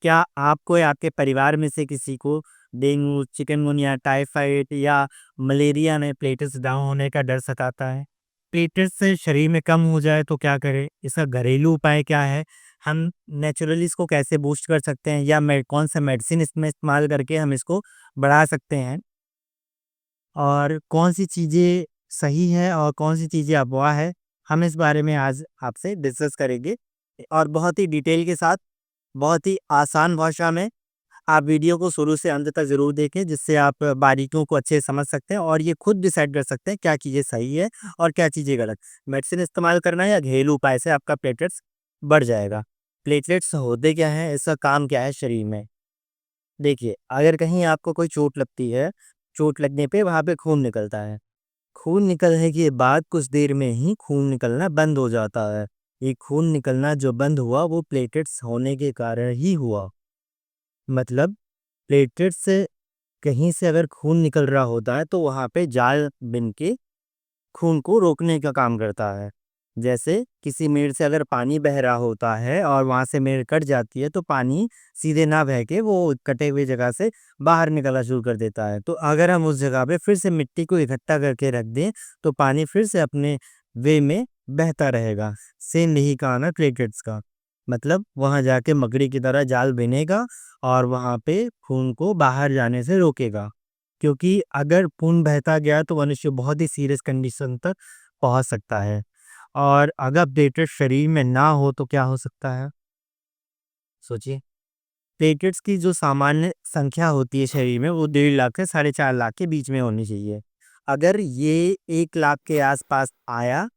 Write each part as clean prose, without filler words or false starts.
क्या आपको या आपके परिवार में से किसी को डेंगू, चिकनगुनिया, टाइफाइड या मलेरिया में प्लेटलेट्स डाउन होने का डर सताता है? प्लेटलेट्स से शरीर में कम हो जाए तो क्या करें? इसका घरेलू उपाय क्या है? हम नेचुरली इसको कैसे बूस्ट कर सकते हैं या कौन सा मेडिसिन इसमें इस्तेमाल करके हम इसको बढ़ा सकते हैं? और कौन-सी चीज़ें सही है और कौन-सी चीज़ें अफ़वाह है, हम इस बारे में आज आपसे डिस्कस करेंगे और बहुत ही डिटेल के साथ, बहुत ही आसान भाषा में आप वीडियो को शुरू से अंत तक ज़रूर देखें, जिससे आप बारीकियों को अच्छे से समझ सकते हैं और ये खुद डिसाइड कर सकते हैं क्या चीज़ें सही है और क्या चीज़ें गलत। मेडिसिन इस्तेमाल करना है या घरेलू उपाय से आपका प्लेटलेट्स बढ़ जाएगा। प्लेटलेट्स होते क्या हैं, इसका काम क्या है शरीर में? देखिए, अगर कहीं आपको कोई चोट लगती है, चोट लगने पे वहाँ पे खून निकलता है। खून निकलने के बाद कुछ देर में ही खून निकलना बंद हो जाता है। ये खून निकलना जो बंद हुआ वो प्लेटलेट्स होने के कारण ही हुआ। मतलब प्लेटलेट्स से कहीं से अगर खून निकल रहा होता है तो वहाँ पे जाल बन के खून को रोकने का काम करता है। जैसे किसी मेड़ से अगर पानी बह रहा होता है और वहाँ से मेड़ कट जाती है तो पानी सीधे ना बह के वो कटे हुए जगह से बाहर निकलना शुरू कर देता है। तो अगर हम उस जगह पे फिर से मिट्टी को इकट्ठा करके रख दें तो पानी फिर से अपने वे में बहता रहेगा। सेम यही काम है प्लेटलेट्स का। मतलब वहाँ जाके मकड़ी की तरह जाल बिनेगा और वहाँ पे खून को बाहर जाने से रोकेगा। क्योंकि अगर खून बहता गया तो मनुष्य बहुत ही सीरियस कंडीशन तक पहुंच सकता है और अगर प्लेटलेट शरीर में ना हो तो क्या हो सकता है? सोचिए। प्लेटलेट्स की जो सामान्य संख्या होती है शरीर में वो 1.5 लाख से 4.5 लाख के बीच में होनी चाहिए। अगर ये 1 लाख के आसपास आया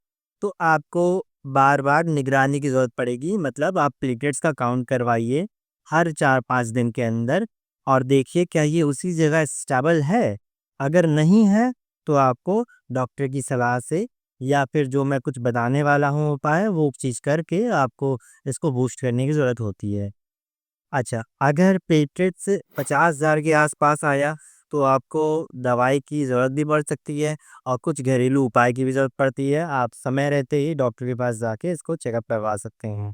तो आपको बार बार निगरानी की ज़रूरत पड़ेगी। मतलब आप प्लेटलेट्स का काउंट करवाइए हर 4-5 दिन के अंदर और देखिए क्या ये उसी जगह स्टेबल है। अगर नहीं है तो आपको डॉक्टर की सलाह से या फिर जो मैं कुछ बताने वाला हूँ उपाय वो चीज़ करके आपको इसको बूस्ट करने की ज़रूरत होती है। अच्छा, अगर प्लेटलेट्स 50,000 के आसपास आया, तो आपको दवाई की ज़रूरत भी पड़ सकती है और कुछ घरेलू उपाय की भी ज़रूरत पड़ती है। आप समय रहते ही डॉक्टर के पास जाके इसको चेकअप करवा सकते हैं।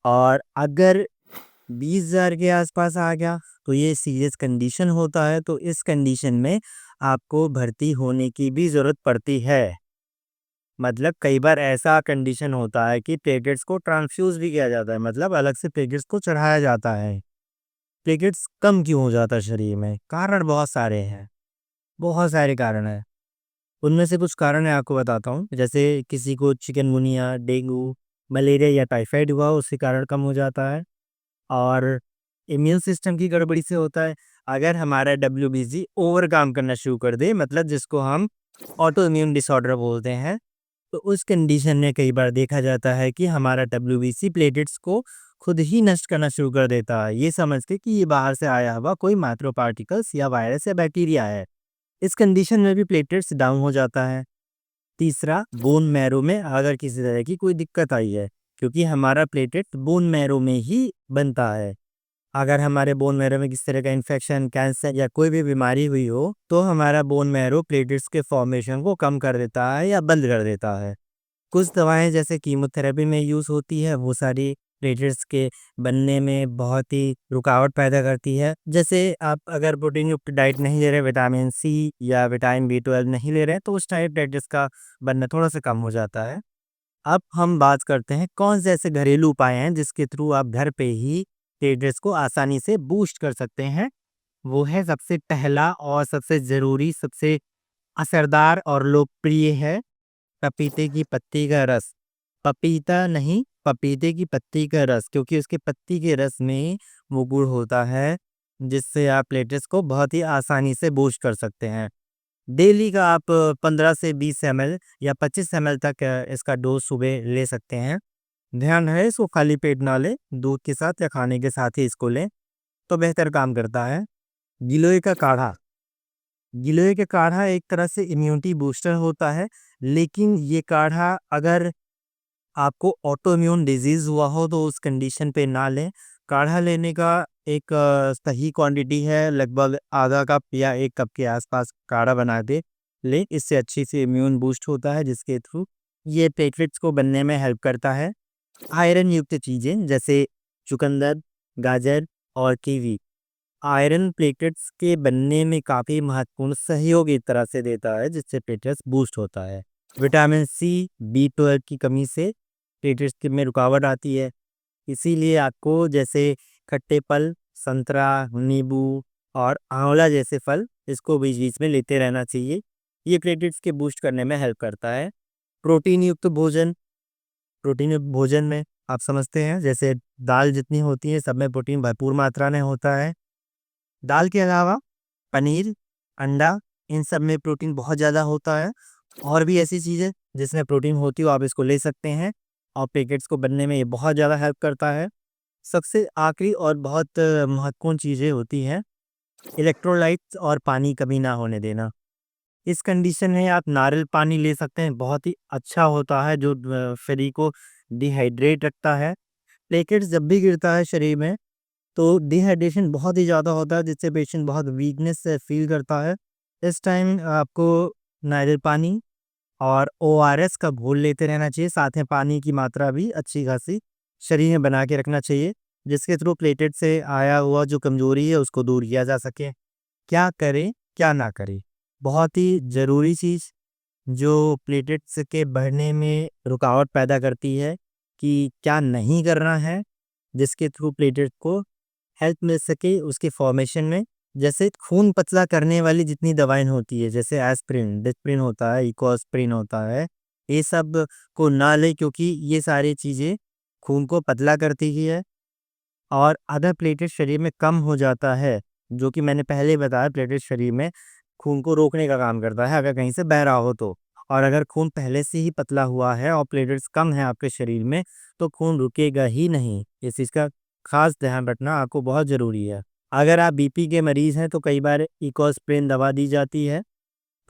और अगर 20,000 के आसपास आ गया, तो ये सीरियस कंडीशन होता है, तो इस कंडीशन में आपको भर्ती होने की भी ज़रूरत पड़ती है। मतलब कई बार ऐसा कंडीशन होता है कि प्लेटलेट्स को ट्रांसफ्यूज़ भी किया जाता है, मतलब अलग से प्लेटलेट्स को चढ़ाया जाता है। प्लेटलेट्स कम क्यों हो जाता है शरीर में? कारण बहुत सारे हैं, बहुत सारे कारण हैं। उनमें से कुछ कारण मैं आपको बताता हूँ, जैसे किसी को चिकनगुनिया, डेंगू, मलेरिया या टाइफाइड हुआ, उसके कारण कम हो जाता है। और इम्यून सिस्टम की गड़बड़ी से होता है। अगर हमारा डब्ल्यूबीसी ओवर काम करना शुरू कर दे, मतलब जिसको हम ऑटो इम्यून डिसऑर्डर बोलते हैं, तो उस कंडीशन में कई बार देखा जाता है कि हमारा डब्ल्यूबीसी प्लेटलेट्स को खुद ही नष्ट करना शुरू कर देता है, ये समझ के कि ये बाहर से आया हुआ कोई माइक्रो पार्टिकल्स या वायरस या बैक्टीरिया है। इस कंडीशन में भी प्लेटलेट्स डाउन हो जाता है। तीसरा, बोन मैरो में अगर किसी तरह की कोई दिक्कत आई है, क्योंकि हमारा प्लेटलेट बोन मैरो में ही बनता है। अगर हमारे बोन मैरो में किसी तरह का इन्फेक्शन, कैंसर या कोई भी बीमारी हुई हो, तो हमारा बोन मैरो प्लेटलेट्स के फॉर्मेशन को कम कर देता है या बंद कर देता है। कुछ दवाएँ जैसे कीमोथेरेपी में यूज़ होती है, वो सारी प्लेटलेट्स के बनने में बहुत ही रुकावट पैदा करती है। जैसे आप अगर प्रोटीन युक्त डाइट नहीं ले रहे, विटामिन सी या विटामिन बी 12 नहीं ले रहे हैं, तो उस टाइम प्लेटलेट्स का बनना थोड़ा-सा कम हो जाता है। अब हम बात करते हैं कौन से ऐसे घरेलू उपाय हैं जिसके थ्रू आप घर पे ही प्लेटलेट्स को आसानी से बूस्ट कर सकते हैं। वो है सबसे पहला और सबसे ज़रूरी, सबसे असरदार और लोकप्रिय है पपीते की पत्ती का रस। पपीता नहीं, पपीते की पत्ती का रस, क्योंकि उसके पत्ती के रस में वो गुण होता है, जिससे आप प्लेटलेट्स को बहुत ही आसानी से बूस्ट कर सकते हैं। डेली का आप 15 से 20 एमएल या 25 एमएल तक इसका डोज़ सुबह ले सकते हैं। ध्यान रहे इसको खाली पेट ना लें, दूध के साथ या खाने के साथ ही इसको लें, तो बेहतर काम करता है। गिलोय का काढ़ा। गिलोय का काढ़ा एक तरह से इम्यूनिटी बूस्टर होता है, लेकिन ये काढ़ा अगर आपको ऑटो इम्यून डिजीज़ हुआ हो तो उस कंडीशन पे ना लें। काढ़ा लेने का एक सही क्वांटिटी है, लगभग आधा कप या 1 कप के आसपास काढ़ा बना के लें। इससे अच्छी सी इम्यून बूस्ट होता है, जिसके थ्रू ये प्लेटलेट्स को बनने में हेल्प करता है। आयरन युक्त चीज़ें जैसे चुकंदर, गाजर और कीवी आयरन प्लेटलेट्स के बनने में काफ़ी महत्वपूर्ण सहयोग एक तरह से देता है, जिससे प्लेटलेट्स बूस्ट होता है। विटामिन सी, बी12 की कमी से प्लेटलेट्स के में रुकावट आती है। इसीलिए आपको जैसे खट्टे फल, संतरा, नींबू और आंवला जैसे फल इसको बीच-बीच में लेते रहना चाहिए। ये प्लेटलेट्स के बूस्ट करने में हेल्प करता है। प्रोटीन युक्त भोजन, प्रोटीन युक्त भोजन में आप समझते हैं जैसे दाल जितनी होती है सब में प्रोटीन भरपूर मात्रा में होता है। दाल के अलावा पनीर, अंडा इन सब में प्रोटीन बहुत ज़्यादा होता है। और भी ऐसी चीज़ें जिसमें प्रोटीन होती है वो आप इसको ले सकते हैं और प्लेटलेट्स को बनने में ये बहुत ज़्यादा हेल्प करता है। सबसे आखिरी और बहुत महत्वपूर्ण चीज़ें होती हैं इलेक्ट्रोलाइट्स और पानी कमी ना होने देना। इस कंडीशन में आप नारियल पानी ले सकते हैं, बहुत ही अच्छा होता है जो शरीर को डिहाइड्रेट रखता है। प्लेटलेट्स जब भी गिरता है शरीर में तो डिहाइड्रेशन बहुत ही ज़्यादा होता है जिससे पेशेंट बहुत वीकनेस से फील करता है। इस टाइम आपको नारियल पानी और ओआरएस का घोल लेते रहना चाहिए, साथ में पानी की मात्रा भी अच्छी खासी शरीर में बना के रखना चाहिए, जिसके थ्रू प्लेटलेट से आया हुआ जो कमज़ोरी है उसको दूर किया जा सके। क्या करें, क्या ना करें? बहुत ही ज़रूरी चीज़ जो प्लेटलेट्स के बढ़ने में रुकावट पैदा करती है कि क्या नहीं करना है, जिसके थ्रू प्लेटलेट को हेल्प मिल सके उसके फॉर्मेशन में। जैसे खून पतला करने वाली जितनी दवाएँ होती है, जैसे एस्पिरिन, डिस्प्रिन होता है, इकोस्प्रिन होता है, ये सब को ना लें क्योंकि ये सारी चीज़ें खून को पतला करती ही है और अगर प्लेटलेट शरीर में कम हो जाता है, जो कि मैंने पहले ही बताया प्लेटलेट शरीर में खून को रोकने का काम करता है अगर कहीं से बह रहा हो तो। और अगर खून पहले से ही पतला हुआ है और प्लेटलेट्स कम है आपके शरीर में, तो खून रुकेगा ही नहीं। इस चीज़ का ख़ास ध्यान रखना आपको बहुत ज़रूरी है। अगर आप बीपी के मरीज़ हैं तो कई बार इकोस्प्रिन दवा दी जाती है,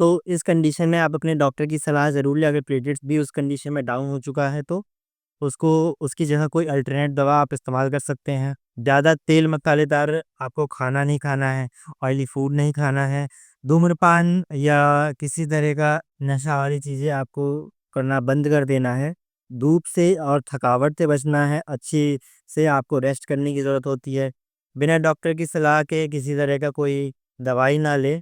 तो इस कंडीशन में आप अपने डॉक्टर की सलाह ज़रूर लें। अगर प्लेटलेट्स भी उस कंडीशन में डाउन हो चुका है तो उसको उसकी जगह कोई अल्टरनेट दवा आप इस्तेमाल कर सकते हैं। ज़्यादा तेल मसालेदार आपको खाना नहीं खाना है, ऑयली फूड नहीं खाना है, धूम्रपान या किसी तरह का नशा वाली चीज़ें आपको करना बंद कर देना है। धूप से और थकावट से बचना है, अच्छी से आपको रेस्ट करने की ज़रूरत होती है। बिना डॉक्टर की सलाह के किसी तरह का कोई दवाई ना लें,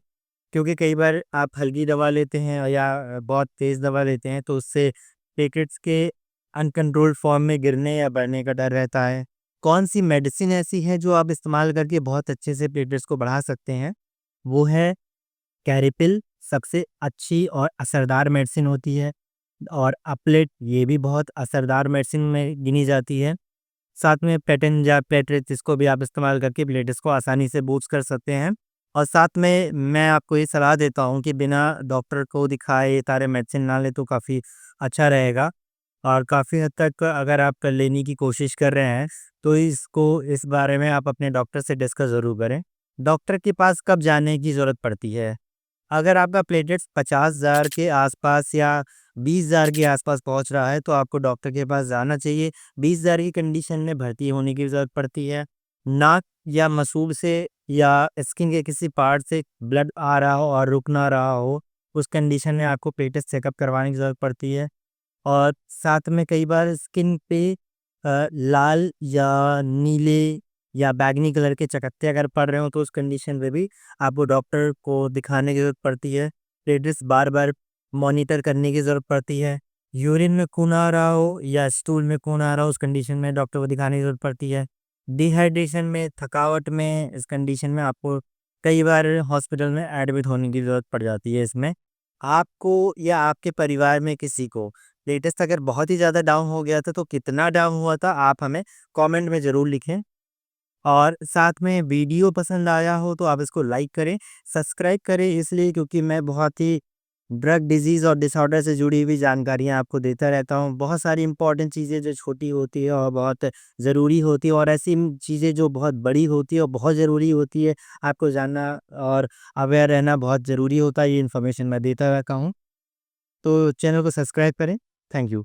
क्योंकि कई बार आप हल्की दवा लेते हैं या बहुत तेज़ दवा लेते हैं तो उससे प्लेटलेट्स के अनकंट्रोल्ड फॉर्म में गिरने या बढ़ने का डर रहता है। कौन-सी मेडिसिन ऐसी है जो आप इस्तेमाल करके बहुत अच्छे से प्लेटलेट्स को बढ़ा सकते हैं? वो है कैरिपिल, सबसे अच्छी और असरदार मेडिसिन होती है और अपलेट ये भी बहुत असरदार मेडिसिन में गिनी जाती है। साथ में पेटेंट या प्लेटलेट्स इसको भी आप इस्तेमाल करके प्लेटलेट्स को आसानी से बूस्ट कर सकते हैं। और साथ में मैं आपको ये सलाह देता हूँ कि बिना डॉक्टर को दिखाए ये सारे मेडिसिन ना लें तो काफ़ी अच्छा रहेगा। और काफ़ी हद तक अगर आप कर लेने की कोशिश कर रहे हैं, तो इस बारे में आप अपने डॉक्टर से डिस्कस ज़रूर करें। डॉक्टर के पास कब जाने की ज़रूरत पड़ती है? अगर आपका प्लेटलेट्स 50,000 के आसपास या 20,000 के आसपास पहुंच रहा है तो आपको डॉक्टर के पास जाना चाहिए। 20,000 की कंडीशन में भर्ती होने की ज़रूरत पड़ती है। नाक या मसूड़ से या स्किन के किसी पार्ट से ब्लड आ रहा हो और रुक ना रहा हो, उस कंडीशन में आपको प्लेटलेट्स चेकअप करवाने की ज़रूरत पड़ती है। और साथ में कई बार स्किन पे लाल या नीले या बैंगनी कलर के चकत्ते अगर पड़ रहे हो तो उस कंडीशन में भी आपको डॉक्टर को दिखाने की ज़रूरत पड़ती है। प्लेटलेट्स बार-बार मॉनिटर करने की ज़रूरत पड़ती है। यूरिन में खून आ रहा हो या स्टूल में खून आ रहा हो उस कंडीशन में डॉक्टर को दिखाने की ज़रूरत पड़ती है। डिहाइड्रेशन में, थकावट में, इस कंडीशन में आपको कई बार हॉस्पिटल में एडमिट होने की ज़रूरत पड़ जाती है इसमें। आपको या आपके परिवार में किसी को लेटेस्ट अगर बहुत ही ज़्यादा डाउन हो गया था तो कितना डाउन हुआ था आप हमें कमेंट में ज़रूर लिखें। और साथ में वीडियो पसंद आया हो तो आप इसको लाइक करें, सब्सक्राइब करें इसलिए क्योंकि मैं बहुत ही ड्रग डिजीज़ और डिसऑर्डर से जुड़ी हुई जानकारियाँ आपको देता रहता हूँ। बहुत सारी इंपॉर्टेंट चीज़ें जो छोटी होती है और बहुत ज़रूरी होती है और ऐसी चीज़ें जो बहुत बड़ी होती है और बहुत ज़रूरी होती है, आपको जानना और अवेयर रहना बहुत ज़रूरी होता है। ये इन्फॉर्मेशन मैं देता रहता हूँ। तो चैनल को सब्सक्राइब करें। Thank you.